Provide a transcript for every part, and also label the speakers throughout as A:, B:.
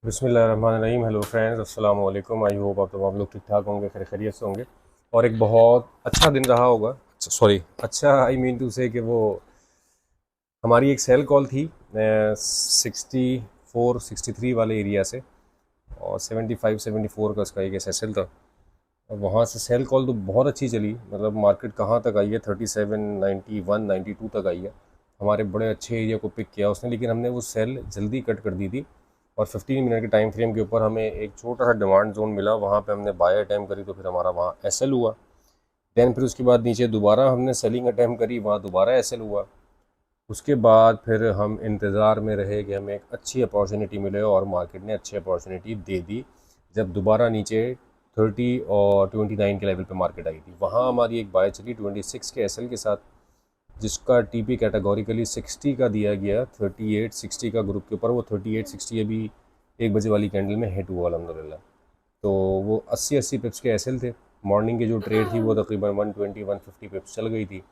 A: बिस्मिल्लाहिर्रहमानिर्रहीम। Hello friends, अस्सलाम वालेकुम। आई होप आप तमाम लोग ठीक ठाक होंगे, खैर खैरियत से होंगे और एक बहुत अच्छा दिन रहा होगा। सॉरी, अच्छा आई मीन टू से कि वो हमारी एक सेल कॉल थी 64 63 वाले एरिया से, और 75 74 का उसका एक एस था। और वहाँ से सेल कॉल तो बहुत अच्छी चली, मतलब मार्केट कहाँ तक आई है, 37 91 92 तक आई है। हमारे बड़े अच्छे एरिया को पिक किया उसने, लेकिन हमने वो सेल जल्दी कट कर दी थी। और 15 मिनट के टाइम फ्रेम के ऊपर हमें एक छोटा सा डिमांड जोन मिला, वहाँ पे हमने बाय अटैम्प्ट करी तो फिर हमारा वहाँ एसएल हुआ। देन फिर उसके बाद नीचे दोबारा हमने सेलिंग अटैम्प्ट करी, वहाँ दोबारा एसएल हुआ। उसके बाद फिर हम इंतज़ार में रहे कि हमें एक अच्छी अपॉर्चुनिटी मिले, और मार्केट ने अच्छी अपॉर्चुनिटी दे दी। जब दोबारा नीचे 30 और 29 के लेवल पे मार्केट आई थी, वहाँ हमारी एक बाय चली 26 के एसएल के साथ, जिसका टीपी कैटेगोरिकली 60 का दिया गया, 38 60 का ग्रुप के ऊपर। वो 38 60 अभी 1 बजे वाली कैंडल में हिट हुआ अल्हम्दुलिल्लाह। तो वो 80 80 पिप्स के एसएल थे। मॉर्निंग की जो ट्रेड थी वो तकरीबन 120 150 पिप्स चल गई थी।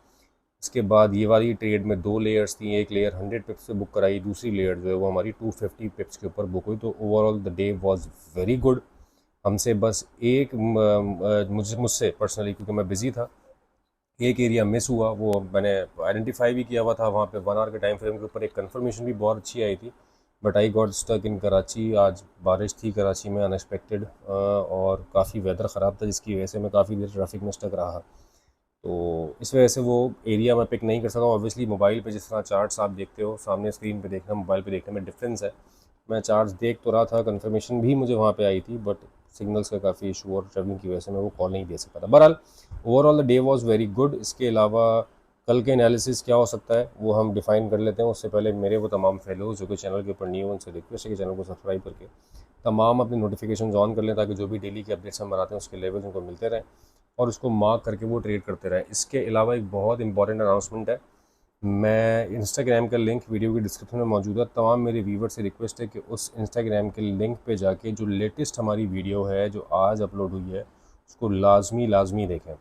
A: इसके बाद ये वाली ट्रेड में दो लेयर्स थी, एक लेयर 100 पिप्स से बुक कराई, दूसरी लेयर जो है वो हमारी 250 पिप्स के ऊपर बुक हुई। तो overall the day was very good. हमसे बस एक मुझसे पर्सनली, क्योंकि मैं बिज़ी था, एक एरिया मिस हुआ। वो मैंने आइडेंटिफाई भी किया हुआ था। वहाँ पे 1 आवर के टाइम फ्रेम के ऊपर एक कंफर्मेशन भी बहुत अच्छी आई थी, but I got stuck in Karachi. आज बारिश थी कराची में अनएक्सपेक्टेड, और काफ़ी वेदर ख़राब था, जिसकी वजह से मैं काफ़ी देर ट्रैफिक में स्टक रहा। तो इस वजह से वो एरिया मैं पिक नहीं कर सका। ऑब्वियसली मोबाइल पे जिस तरह चार्ट्स आप देखते हो, सामने स्क्रीन पे देखना मोबाइल पे देखने में डिफरेंस है। मैं चार्ट्स देख तो रहा था, कंफर्मेशन भी मुझे वहाँ पे आई थी, बट सिग्नल्स का काफ़ी इशू और ट्रैवलिंग की वजह से मैं वो कॉल नहीं दे सका था। बहरहाल overall the day was very good. इसके अलावा कल के एनालिसिस क्या हो सकता है वो हम डिफाइन कर लेते हैं। उससे पहले मेरे वो तमाम फेलोज जो कि चैनल के ऊपर न्यू, उनसे रिक्वेस्ट है कि चैनल को सब्सक्राइब करके तमाम अपनी नोटिफिकेशन ऑन कर लें, ताकि जो भी डेली के अपडेट्स हम बनाते हैं उसके लेवल्स उनको मिलते रहें, और उसको मार्क करके वो ट्रेड करते रहें। इसके अलावा एक बहुत इंपॉर्टेंट अनाउंसमेंट है। मैं इंस्टाग्राम का लिंक वीडियो की डिस्क्रिप्शन में मौजूद है। तमाम मेरे व्यूवर से रिक्वेस्ट है कि उस इंस्टाग्राम के लिंक पे जाके जो लेटेस्ट हमारी वीडियो है जो आज अपलोड हुई है उसको लाजमी लाजमी देखें।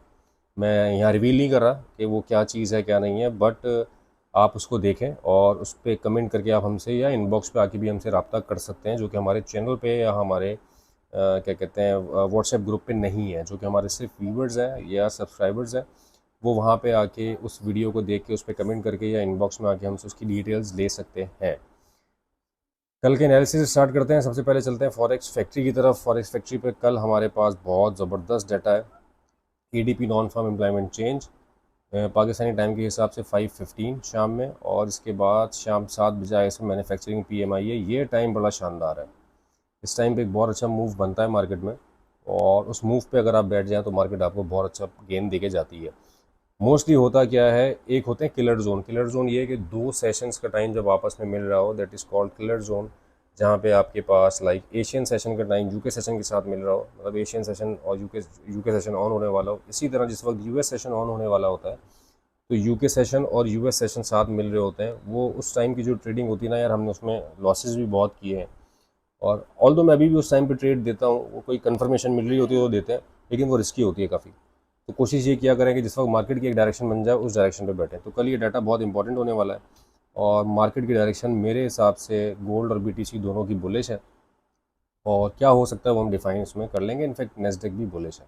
A: मैं यहाँ रिवील नहीं कर रहा कि वो क्या चीज़ है क्या नहीं है, बट आप उसको देखें और उस पर कमेंट करके आप हमसे या इनबॉक्स पे आके भी हमसे रब्ता कर सकते हैं, जो कि हमारे चैनल पे या हमारे क्या कहते हैं व्हाट्सएप ग्रुप पे नहीं है। जो कि हमारे सिर्फ व्यूवर्स हैं या सब्सक्राइबर्स हैं, वो वहाँ पे आके उस वीडियो को देख के उस पर कमेंट करके या इनबॉक्स में आके हमसे उसकी डिटेल्स ले सकते हैं। कल के एनालिसिस स्टार्ट करते हैं। सबसे पहले चलते हैं फॉरेक्स फैक्ट्री की तरफ। फॉरेक्स फैक्ट्री पे कल हमारे पास बहुत ज़बरदस्त डाटा है। ADP non farm employment change Pakistani time के हिसाब से 5:15 शाम में, और इसके बाद शाम 7 बजे इसमें मैन्युफैक्चरिंग पीएमआई है। ये टाइम बड़ा शानदार है। इस टाइम पे एक बहुत अच्छा मूव बनता है मार्केट में, और उस मूव पे अगर आप बैठ जाएं तो मार्केट आपको बहुत अच्छा गेन देके जाती है। मोस्टली होता क्या है, एक होते हैं किलर जोन। किलर जोन ये है कि दो सेशंस का टाइम जब आपस में मिल रहा हो, that is called killer zone. जहाँ पे आपके पास लाइक एशियन सेशन का टाइम यूके सेशन के साथ मिल रहा हो, मतलब एशियन सेशन और यूके सेशन ऑन होने वाला हो। इसी तरह जिस वक्त यूएस सेशन ऑन होने वाला होता है, तो यूके सेशन और यूएस सेशन साथ मिल रहे होते हैं। वो उस टाइम की जो ट्रेडिंग होती है ना यार, हमने उसमें लॉसेस भी बहुत किए हैं। और ऑल दो मैं अभी भी उस टाइम पे ट्रेड देता हूँ, वो कोई कंफर्मेशन मिल रही होती है तो देते हैं, लेकिन वो रिस्की होती है काफ़ी। तो कोशिश ये किया करें कि जिस वक्त मार्केट की एक डायरेक्शन बन जाए उस डायरेक्शन पे बैठें। तो कल ये डाटा बहुत इंपॉर्टेंट होने वाला है, और मार्केट की डायरेक्शन मेरे हिसाब से गोल्ड और बीटीसी दोनों की बुलिश है। और क्या हो सकता है वो हम डिफाइन इसमें कर लेंगे। इनफैक्ट नेस्डेक भी बुलिश है।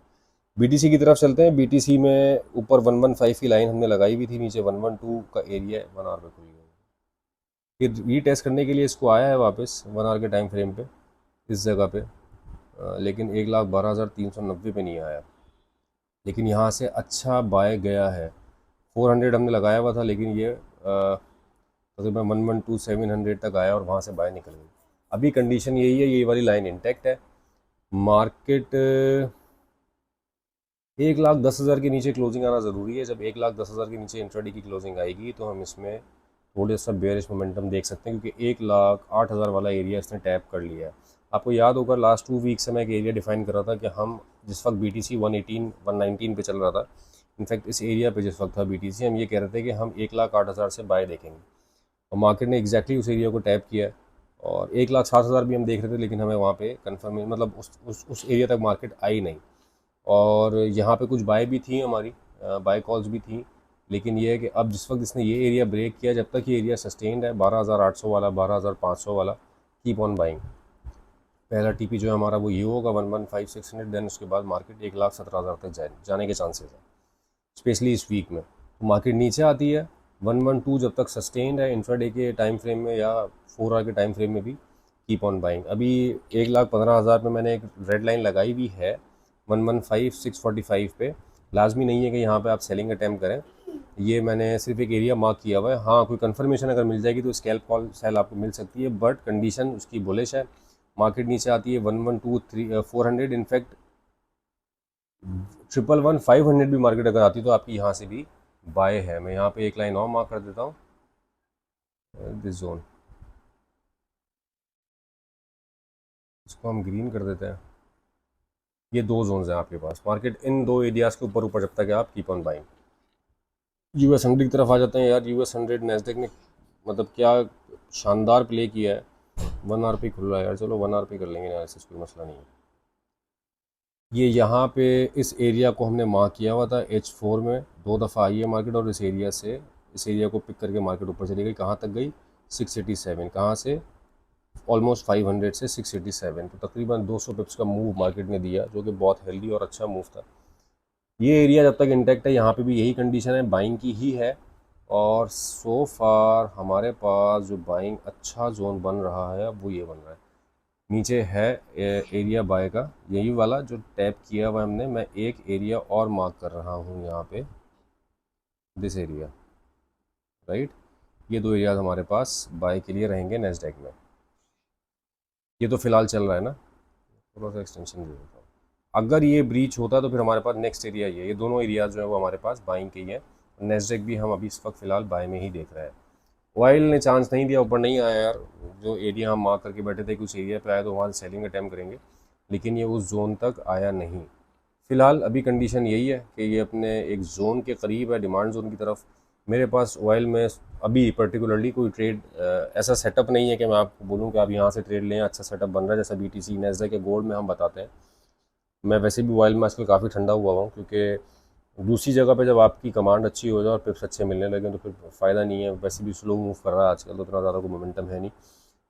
A: बीटीसी की तरफ चलते हैं। बीटीसी में ऊपर 115 की लाइन हमने लगाई हुई थी, नीचे 112 का एरिया है, 1 आवर पे खुल गई। फिर रीटेस्ट करने के लिए इसको आया है वापस 1 आवर के टाइम फ्रेम पे इस जगह पे, लेकिन 1,12,390 पे नहीं आया। लेकिन यहाँ से अच्छा बाय गया है। 400 हमने लगाया हुआ था, लेकिन ये तकरीबन 112,700 तक आया और वहाँ से बाय निकल गई। अभी कंडीशन यही है, ये वाली लाइन इंटैक्ट है। मार्केट 1,10,000 के नीचे क्लोजिंग आना ज़रूरी है। जब 1,10,000 के नीचे इंट्राडे की क्लोजिंग आएगी तो हम इसमें थोड़ा सा बेयरिश मोमेंटम देख सकते हैं, क्योंकि 1,08,000 वाला एरिया इसने टैप कर लिया है। आपको याद होगा लास्ट 2 वीक से मैं एक एरिया डिफाइन कर रहा था कि हम जिस वक्त BTC 118 119 पे चल रहा था, इनफैक्ट इस एरिया पे जिस वक्त था BTC, हम ये कह रहे थे कि हम 1,08,000 से बाय देखेंगे, और मार्केट ने एग्जैक्टली उस एरिया को टैप किया है। और 1,07,000 भी हम देख रहे थे, लेकिन हमें वहाँ पे कंफर्म मतलब उस एरिया तक मार्केट आई नहीं। और यहाँ पे कुछ बाय भी थी हमारी, बाय कॉल्स भी थी। लेकिन ये है कि अब जिस वक्त इसने ये एरिया ब्रेक किया, जब तक ये एरिया सस्टेन्ड है 12,800 वाला, 12,500 वाला, कीप ऑन बाइंग। पहला टीपी जो है हमारा वो ये होगा 115,600, देन उसके बाद मार्केट 1,17,000 तक जाने के चांसेस है, स्पेशली इस वीक में। तो मार्केट नीचे आती है 112 जब तक सस्टेन्ड है इंट्राडे के टाइम फ्रेम में या 4 आवर के टाइम फ्रेम में भी कीप ऑन बाइंग। अभी 1,15,000 पे मैंने एक रेड लाइन लगाई भी है 115,645 पे। लाजमी नहीं है कि यहाँ पे आप सेलिंग अटैम्प्ट करें, ये मैंने सिर्फ एक एरिया मार्क किया हुआ है। हाँ, कोई कंफर्मेशन अगर मिल जाएगी तो स्कैल्प कॉल सेल आपको मिल सकती है, बट कंडीशन उसकी बुलिश है। मार्केट नीचे आती है 112,400, इनफैक्ट 111,500 भी मार्केट अगर आती है तो आपकी यहाँ से भी बाय है। मैं यहाँ पे एक लाइन और मार्क कर देता हूँ, दिस जोन, इसको हम ग्रीन कर देते हैं। ये दो जोन्स हैं आपके पास, मार्केट इन दो एरियाज़ के ऊपर ऊपर जब तक है आप कीप ऑन बाइंग। US 100 की तरफ आ जाते हैं यार। US 100 नैस्डैक ने मतलब क्या शानदार प्ले किया है। 1 आवर पे खुल रहा है यार, चलो 1 आवर पे कर लेंगे एनालिसिस, कोई मसला नहीं है। ये यहाँ पे इस एरिया को हमने मार्क किया हुआ था H4 में, 2 दफ़ा आई है मार्केट और इस एरिया से, इस एरिया को पिक करके मार्केट ऊपर चली गई। कहाँ तक गई? 687। कहाँ से? ऑलमोस्ट 500 से 687, तो तकरीबन 200 पिप्स का मूव मार्केट ने दिया, जो कि बहुत हेल्दी और अच्छा मूव था। ये एरिया जब तक इंटैक्ट है यहाँ पे भी यही कंडीशन है, बाइंग की ही है। और सो फार हमारे पास जो बाइंग अच्छा जोन बन रहा है वो ये बन रहा है, नीचे है एरिया बाय का, यही वाला जो टैप किया हुआ हमने। मैं एक एरिया और मार्क कर रहा हूँ यहाँ पे, दिस एरिया, राइट। ये दो एरियाज हमारे पास बाय के लिए रहेंगे नैस्डैक में। ये तो फिलहाल चल रहा है ना, थोड़ा सा एक्सटेंशन दे देता हूँ। अगर ये ब्रीच होता तो फिर हमारे पास नेक्स्ट एरिया ये दोनों एरियाज जो है वो हमारे पास बाइंग के ही है। नैस्डैक भी हम अभी इस वक्त फ़िलहाल बाय में ही देख रहे हैं। ऑयल ने चांस नहीं दिया, ऊपर नहीं आया यार। जो एरिया हम मार्क करके बैठे थे कि उस एरिया पे आया तो वहाँ से सेलिंग अटैम्प्ट करेंगे, लेकिन ये उस जोन तक आया नहीं। फ़िलहाल अभी कंडीशन यही है कि ये अपने एक जोन के करीब है, डिमांड जोन की तरफ। मेरे पास ऑयल में अभी पर्टिकुलरली कोई ट्रेड ऐसा सेटअप नहीं है कि मैं आपको बोलूँ कि आप यहाँ से ट्रेड लें, अच्छा सेटअप बन रहा है जैसा BTC नैस्डैक के गोल्ड में हम बताते हैं। मैं वैसे भी ऑयल में आजकल काफ़ी ठंडा हुआ हूँ, क्योंकि दूसरी जगह पे जब आपकी कमांड अच्छी हो जाए और पिप्स अच्छे मिलने लगे तो फिर फ़ायदा नहीं है। वैसे भी स्लो मूव कर रहा है आजकल, तो उतना ज़्यादा कोई मोमेंटम है नहीं।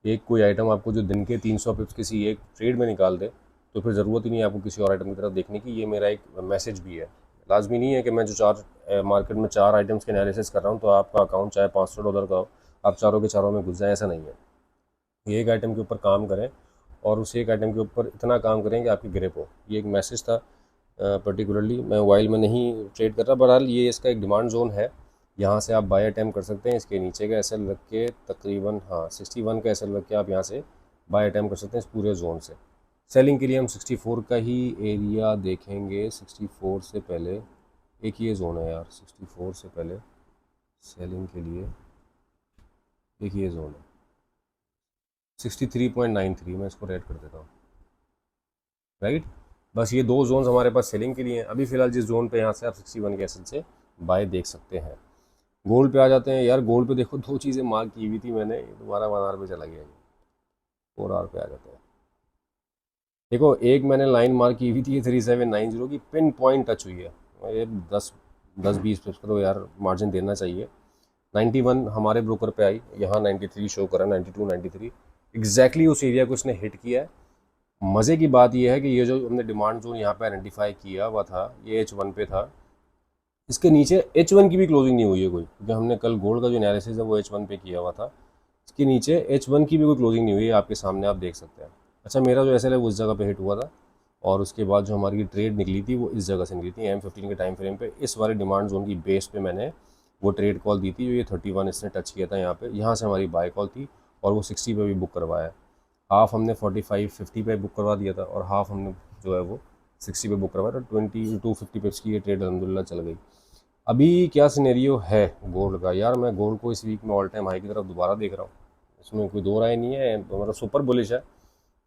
A: एक कोई आइटम आपको जो दिन के 300 पिप्स किसी एक ट्रेड में निकाल दे तो फिर ज़रूरत ही नहीं है आपको किसी और आइटम की तरफ देखने की। ये मेरा एक मैसेज भी है। लाजमी नहीं है कि मैं जो मार्केट में 4 आइटम्स के एनालिसिस कर रहा हूँ तो आपका अकाउंट चाहे $500 का हो, आप चारों के चारों में घुस जाए, ऐसा नहीं है। ये एक आइटम के ऊपर काम करें और उस एक आइटम के ऊपर इतना काम करें कि आपकी ग्रिप हो। ये एक मैसेज था। पर्टिकुलरली मैं ऑयल में नहीं ट्रेड कर रहा, बहरहाल ये इसका एक डिमांड जोन है, यहाँ से आप बाय अटैम्प्ट कर सकते हैं। इसके नीचे का एसएल रख के तकरीबन 61 का एसएल रख के आप यहाँ से बाय अटैम्प्ट कर सकते हैं इस पूरे जोन से। सेलिंग के लिए हम 64 का ही एरिया देखेंगे। 64 से पहले एक ये जोन है यार, 64 से पहले सेलिंग के लिए एक ये जोन है 63.93, मैं इसको रेड कर देता हूँ, राइट। बस ये दो जोन्स हमारे पास सेलिंग के लिए हैं। अभी फ़िलहाल जिस जोन पे यहाँ से आप 61 के एसएल से बाय देख सकते हैं। गोल्ड पे आ जाते हैं यार। गोल्ड पे देखो दो चीज़ें मार्क की हुई थी मैंने, दोबारा 1 आवर पे चला गया, 4 आवर पे आ जाते हैं। देखो एक मैंने लाइन मार्क की हुई थी 3790 की, पिन पॉइंट टच हुई है। ये 10-20 पिप्स का तो यार मार्जिन देना चाहिए। 91 हमारे ब्रोकर पे आई, यहाँ 93 शो करा, 92 93 एग्जैक्टली उस एरिया को इसने हिट किया है। मज़े की बात यह है कि ये जो हमने डिमांड जोन यहाँ पे आइडेंटिफाई किया हुआ था ये H1 पे था, इसके नीचे H1 की भी क्लोजिंग नहीं हुई है कोई, क्योंकि हमने कल गोल्ड का जो एनालिसिस है वो H1 पे किया हुआ था। इसके नीचे H1 की भी कोई क्लोजिंग नहीं हुई है, आपके सामने आप देख सकते हैं। अच्छा, मेरा जो एसएल है वो उस जगह पे हिट हुआ था और उसके बाद जो हमारी ट्रेड निकली थी वो इस जगह से निकली थी M15 के टाइम फ्रेम पे। इस वाले डिमांड जोन की बेस पे मैंने वो ट्रेड कॉल दी थी, जो ये 31 इसने टच किया था यहाँ पे। यहाँ से हमारी बाय कॉल थी और वो 60 पे भी बुक करवाया। हाफ हमने 45-50 पे बुक करवा दिया था और हाफ हमने जो है वो 60 पे बुक करवाया, तो 2250 पिप्स की ये ट्रेड अलहमदिल्ला चल गई। अभी क्या सिनेरियो है गोल्ड का यार, मैं गोल्ड को इस वीक में ऑल टाइम हाई की तरफ दोबारा देख रहा हूँ, इसमें कोई दो राय नहीं है, तो मतलब सुपर बुलिश है।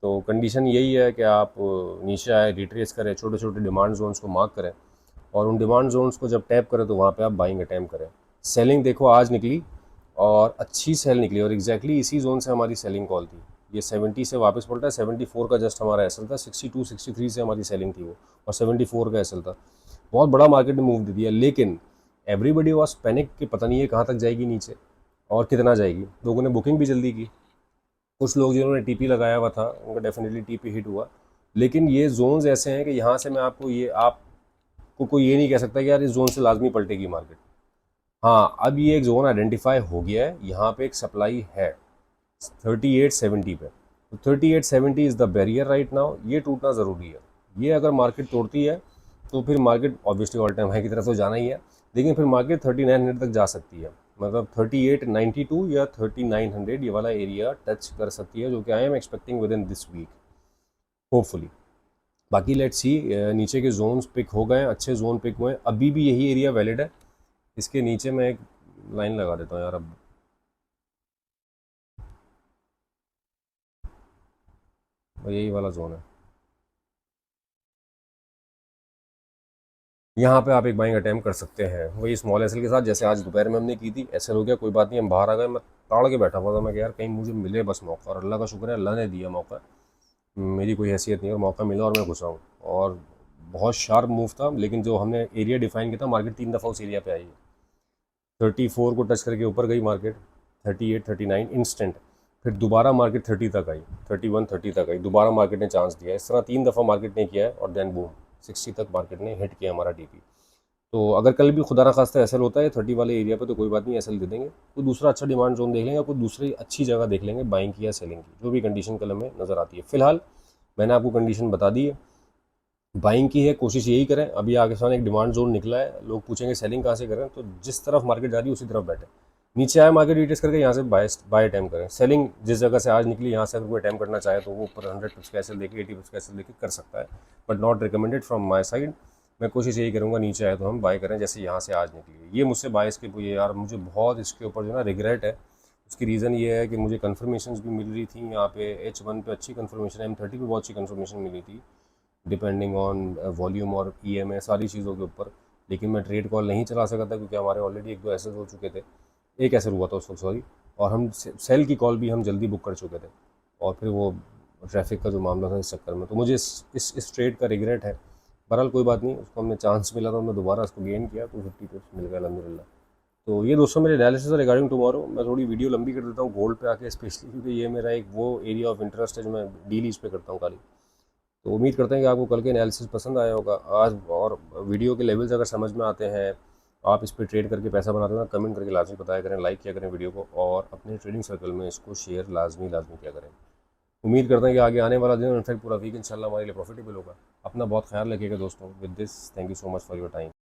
A: तो कंडीशन यही है कि आप नीचे आए, रिट्रेस करें, छोटे छोटे डिमांड जोन्स को मार्क करें और उन डिमांड जोन्स को जब टैप करें तो वहाँ पे आप बाइंग अटैम्प्ट करें। सेलिंग देखो आज निकली और अच्छी सेल निकली और एग्जैक्टली इसी जोन से हमारी सेलिंग कॉल थी। ये 70 से वापस पलटा है, 74 का जस्ट हमारा एसएल था, 62-63 से हमारी सेलिंग थी वो, और 74 का एसएल था। बहुत बड़ा मार्केट ने मूव दे दिया, लेकिन एवरीबडी वॉज पैनिक कि पता नहीं है कहाँ तक जाएगी नीचे और कितना जाएगी। लोगों ने बुकिंग भी जल्दी की। कुछ लोग जिन्होंने टीपी लगाया हुआ था उनका डेफिनेटली टीपी हिट हुआ, लेकिन ये जोन्स ऐसे हैं कि यहाँ से मैं आपको कोई ये नहीं कह सकता कि यार इस जोन से लाजमी पलटेगी मार्केट। हाँ, अब ये एक जोन आइडेंटिफाई हो गया है, यहाँ पे एक सप्लाई है 3870 पे, तो 3870 is the barrier right now, ये टूटना ज़रूरी है। ये अगर मार्केट तोड़ती है तो फिर market obviously all time high की तरफ तो जाना ही है, लेकिन फिर मार्केट 3900 तक जा सकती है, मतलब 3892 या 3900 ये वाला एरिया टच कर सकती है, जो कि I am expecting within this week hopefully. बाकी लेट्स सी, नीचे के जोन्स पिक हो गए, अच्छे जोन पिक हुए, अभी भी यही एरिया वैलिड है। इसके नीचे मैं एक लाइन लगा देता हूँ यार, अब यही वाला जोन है, यहाँ पे आप एक बाइंग अटैम्प्ट कर सकते हैं वही स्मॉल एसएल के साथ, जैसे आज दोपहर में हमने की थी। एसएल हो गया कोई बात नहीं, हम बाहर आ गए, मैं ताड़ के बैठा हुआ था, मैं यार कहीं मुझे मिले बस मौका, और अल्लाह का शुक्र है अल्लाह ने दिया मौका, मेरी कोई हैसियत नहीं है, और मौका मिला और मैं घुसा हूँ, और बहुत शार्प मूव था। लेकिन जो हमने एरिया डिफाइन किया था, मार्केट 3 दफ़ा उस एरिया पे आई है, 34 को टच करके ऊपर गई मार्केट, 38 39 इंस्टेंट, फिर दोबारा मार्केट 30 तक आई, 31 30 तक आई, दोबारा मार्केट ने चांस दिया, इस तरह 3 दफ़ा मार्केट ने किया है, और देन बूम 60 तक मार्केट ने हिट किया हमारा टीपी। तो अगर कल भी खुदा ना खास्ता एसएल होता है 30 वाले एरिया पे, तो कोई बात नहीं, एसएल दे देंगे, कोई दूसरा अच्छा डिमांड जोन देख लेंगे, कोई दूसरी अच्छी जगह देख लेंगे बाइंग की या सेलिंग की, जो भी कंडीशन कल हमें नज़र आती है। फिलहाल मैंने आपको कंडीशन बता दी है, बाइंग की है, कोशिश यही करें। अभी आगे सामने एक डिमांड जोन निकला है, लोग पूछेंगे सेलिंग कहाँ से करें, तो जिस तरफ मार्केट जा रही है उसी तरफ बैठे, नीचे आए मार्केट रिटेस्ट करके यहाँ से बाय अटैम्प्ट करें। सेलिंग जिस जगह से आज निकली यहाँ से अगर कोई अटैम्प्ट करना चाहे तो वो ऊपर 100 पिप्स का एसएल देके 80 पिप्स का एसएल देके कर सकता है, but not recommended from my side. मैं कोशिश यही करूँगा नीचे आए तो हम बाय करें, जैसे यहाँ से आज निकली है। ये मुझसे बाय इसके ये यार मुझे बहुत इसके ऊपर जो ना रिग्रेट है। उसकी रीज़न ये है कि मुझे कन्फर्मेशन भी मिल रही थी यहाँ पे, H1 पे अच्छी कन्फर्मेशन, M30 पे बहुत अच्छी कन्फर्मेशन मिली थी, डिपेंडिंग ऑन वॉल्यूम और EMA सारी चीज़ों के ऊपर, लेकिन मैं ट्रेड कॉल नहीं चला सका था क्योंकि हमारे ऑलरेडी 1-2 ऐसे हो चुके थे, एक ऐसे हुआ था उस वक्त सॉरी, और हम सेल की कॉल भी हम जल्दी बुक कर चुके थे, और फिर वो ट्रैफिक का जो मामला था इस चक्कर में, तो मुझे इस ट्रेड का रिग्रेट है। बहरहाल कोई बात नहीं, उसको हमने चांस मिला था, हमने दोबारा उसको गेन किया, तो 50 पिप्स मिल गया अल्हम्दुलिल्लाह। तो ये दोस्तों मेरे एनालिसिस है रिगार्डिंग टुमारो। मैं थोड़ी वीडियो लंबी कर देता हूँ गोल्ड पे आके स्पेशली, क्योंकि ये मेरा एक वो एरिया ऑफ इंटरेस्ट है जो मैं डील इस पे करता हूँ खाली। तो उम्मीद करते हैं कि आपको कल के एनालिसिस पसंद आया होगा आज, और वीडियो के लेवल्स अगर समझ में आते हैं, आप इस पर ट्रेड करके पैसा बनाते हैं, कमेंट करके लाजमी बताया करें, लाइक किया करें वीडियो को, और अपने ट्रेडिंग सर्कल में इसको शेयर लाजमी किया करें। उम्मीद करते हैं कि आगे आने वाला दिन, इनफैक्ट पूरा वीक इंशाल्लाह हमारे लिए प्रॉफिटेबल होगा। अपना बहुत ख्याल रखिएगा दोस्तों। With this thank you so much for your time.